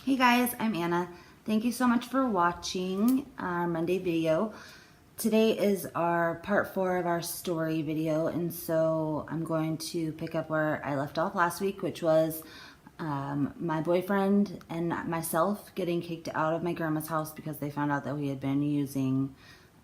Hey guys, I'm Anna. Thank you so much for watching our Monday video. Today is our part 4 of our story video, and so I'm going to pick up where I left off last week, which was my boyfriend and myself getting kicked out of my grandma's house because they found out that we had been using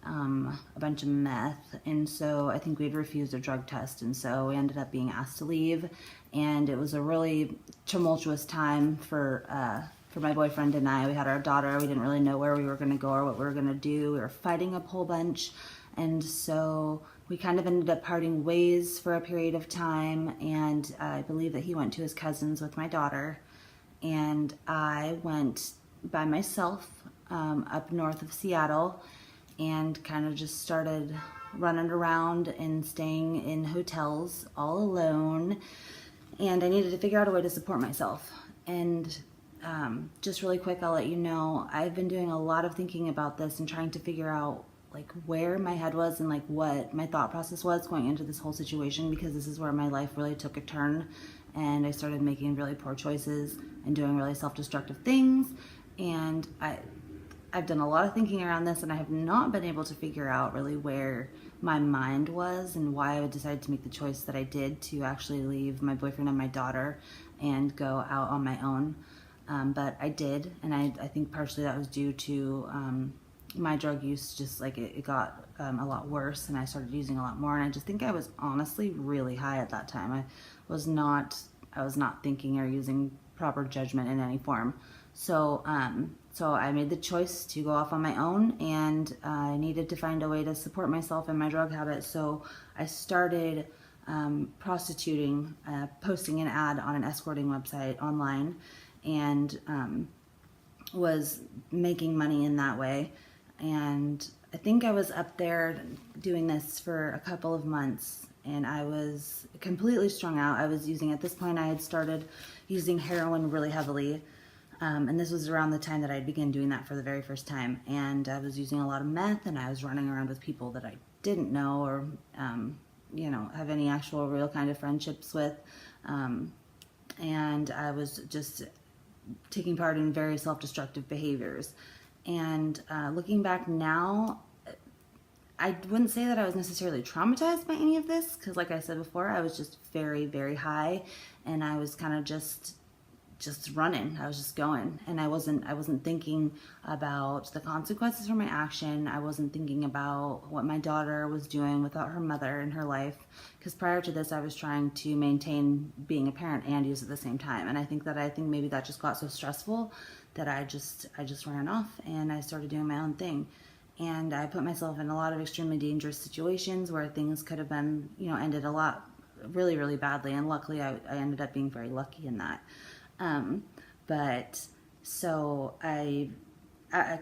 a bunch of meth, and so I think we'd refused a drug test, and so we ended up being asked to leave, and it was a really tumultuous time for my boyfriend and I. We had our daughter. We didn't really know where we were going to go or what we were going to do. We were fighting a whole bunch, and so we kind of ended up parting ways for a period of time, and I believe that he went to his cousin's with my daughter, and I went by myself up north of Seattle and kind of just started running around and staying in hotels all alone. And I needed to figure out a way to support myself. And just really quick, I'll let you know, I've been doing a lot of thinking about this and trying to figure out like where my head was and like what my thought process was going into this whole situation, because this is where my life really took a turn and I started making really poor choices and doing really self-destructive things. And I've done a lot of thinking around this, and I have not been able to figure out really where my mind was and why I would decide to make the choice that I did to actually leave my boyfriend and my daughter and go out on my own. But I did, and I think partially that was due to my drug use. Just like it got a lot worse, and I started using a lot more, and I just think I was honestly really high at that time. I was not thinking or using proper judgment in any form. So I made the choice to go off on my own, and I needed to find a way to support myself in my drug habit. So I started prostituting, posting an ad on an escorting website online, and was making money in that way. And I think I was up there doing this for a couple of months, and I was completely strung out. I was using, at this point, I had started using heroin really heavily. And this was around the time that I began doing that for the very first time. And I was using a lot of meth, and I was running around with people that I didn't know or, have any actual real kind of friendships with. And I was just taking part in very self-destructive behaviors. And looking back now, I wouldn't say that I was necessarily traumatized by any of this, because like I said before, I was just very, very high, and I was kind of just running. I was just going, and I wasn't thinking about the consequences for my action. I wasn't thinking about what my daughter was doing without her mother in her life, because prior to this I was trying to maintain being a parent and use at the same time. And I think maybe that just got so stressful that I just ran off, and I started doing my own thing. And I put myself in a lot of extremely dangerous situations where things could have been, ended a lot really, really badly. And luckily I ended up being very lucky in that. But so a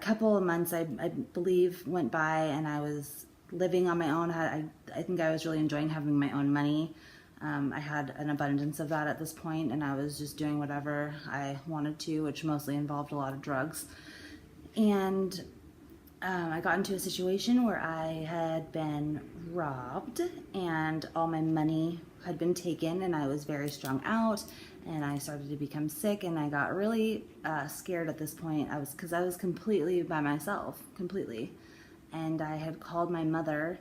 couple of months, I believe, went by, and I was living on my own. I think I was really enjoying having my own money. I had an abundance of that at this point, and I was just doing whatever I wanted to, which mostly involved a lot of drugs. And I got into a situation where I had been robbed, and all my money had been taken, and I was very strung out, and I started to become sick, and I got really scared at this point. Because I was completely by myself, completely. And I had called my mother,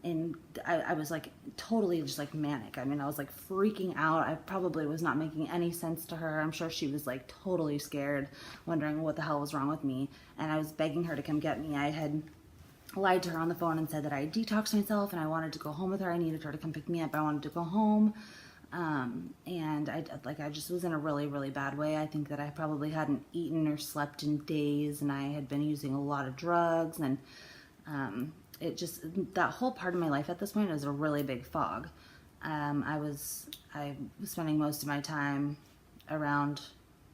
and I was like totally just like manic. I mean, I was like freaking out. I probably was not making any sense to her. I'm sure she was like totally scared, wondering what the hell was wrong with me. And I was begging her to come get me. I had lied to her on the phone and said that I detoxed myself and I wanted to go home with her. I needed her to come pick me up. I wanted to go home. And I just was in a really, really bad way. I think that I probably hadn't eaten or slept in days, and I had been using a lot of drugs, and that whole part of my life at this point was a really big fog. I was spending most of my time around,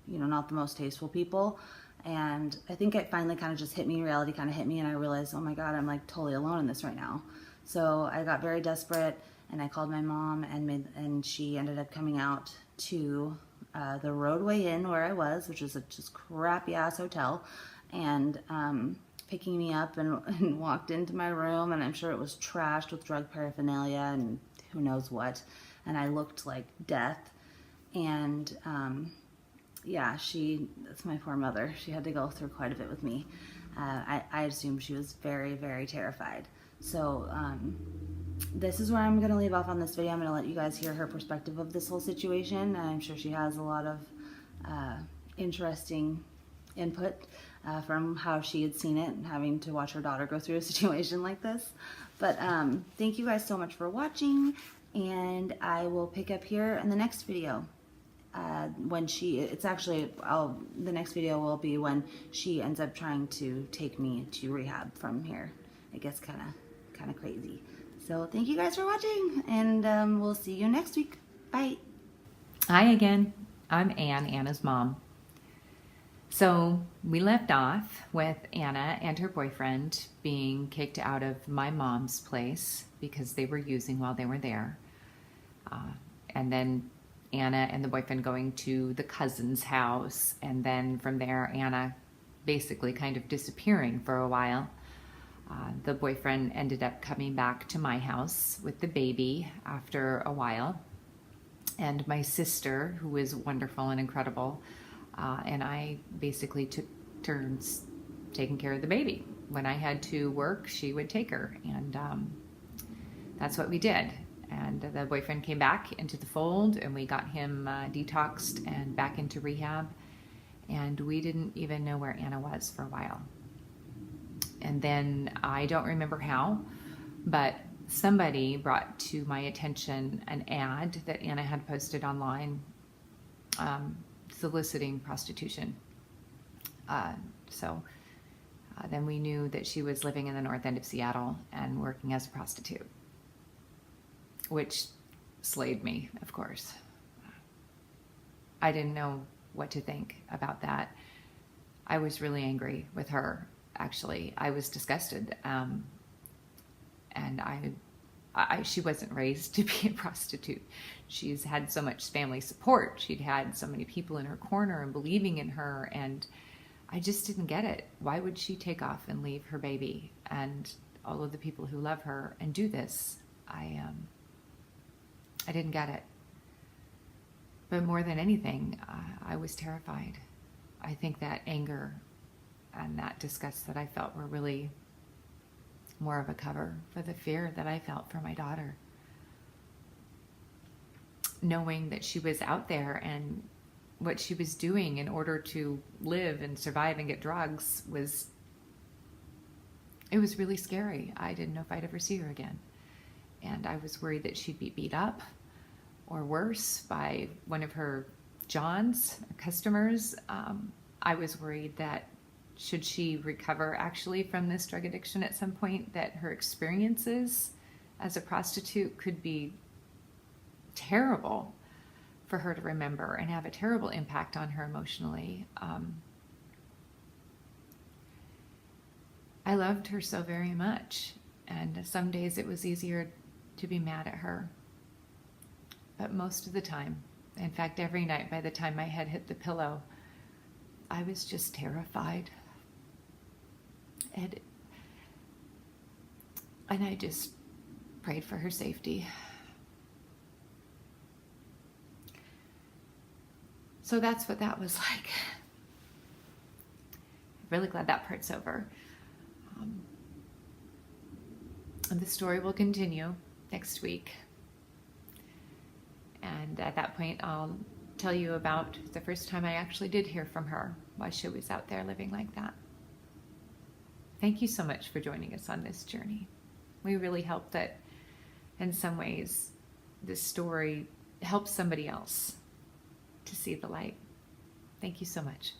not the most tasteful people. And I think it finally kind of just hit me, reality kind of hit me, and I realized, oh my God, I'm like totally alone in this right now. So I got very desperate, and I called my mom, and she ended up coming out to the Roadway Inn where I was, which was a just crappy ass hotel, and picking me up and walked into my room, and I'm sure it was trashed with drug paraphernalia and who knows what, and I looked like death. And yeah, that's my poor mother. She had to go through quite a bit with me. I assume she was very, very terrified. So this is where I'm going to leave off on this video. I'm going to let you guys hear her perspective of this whole situation. I'm sure she has a lot of interesting input from how she had seen it and having to watch her daughter go through a situation like this. But thank you guys so much for watching, and I will pick up here in the next video. When the next video will be when she ends up trying to take me to rehab from here. It gets kind of crazy. So thank you guys for watching, and we'll see you next week. Bye. Hi again. I'm Ann, Anna's mom. So we left off with Anna and her boyfriend being kicked out of my mom's place because they were using while they were there. And then Anna and the boyfriend going to the cousin's house. And then from there, Anna basically kind of disappearing for a while. The boyfriend ended up coming back to my house with the baby after a while. And my sister, who is wonderful and incredible, and I basically took turns taking care of the baby. When I had to work, she would take her, and that's what we did. And the boyfriend came back into the fold, and we got him detoxed and back into rehab, and we didn't even know where Anna was for a while. And then I don't remember how, but somebody brought to my attention an ad that Anna had posted online soliciting prostitution. So then we knew that she was living in the north end of Seattle and working as a prostitute, which slayed me, of course. I didn't know what to think about that. I was really angry with her, actually. I was disgusted. And she wasn't raised to be a prostitute. She's had so much family support. She'd had so many people in her corner and believing in her, and I just didn't get it. Why would she take off and leave her baby and all of the people who love her and do this? I didn't get it. But more than anything, I was terrified. I think that anger and that disgust that I felt were really more of a cover for the fear that I felt for my daughter. Knowing that she was out there and what she was doing in order to live and survive and get drugs it was really scary. I didn't know if I'd ever see her again. And I was worried that she'd be beat up or worse by one of her Johns, customers. I was worried that should she recover actually from this drug addiction at some point, that her experiences as a prostitute could be terrible for her to remember and have a terrible impact on her emotionally. I loved her so very much, and some days it was easier to be mad at her. But most of the time, in fact every night by the time my head hit the pillow, I was just terrified. And I just prayed for her safety. So that's what that was like. I'm really glad that part's over. And the story will continue next week. And at that point, I'll tell you about the first time I actually did hear from her while she was out there living like that. Thank you so much for joining us on this journey. We really hope that in some ways this story helps somebody else to see the light. Thank you so much.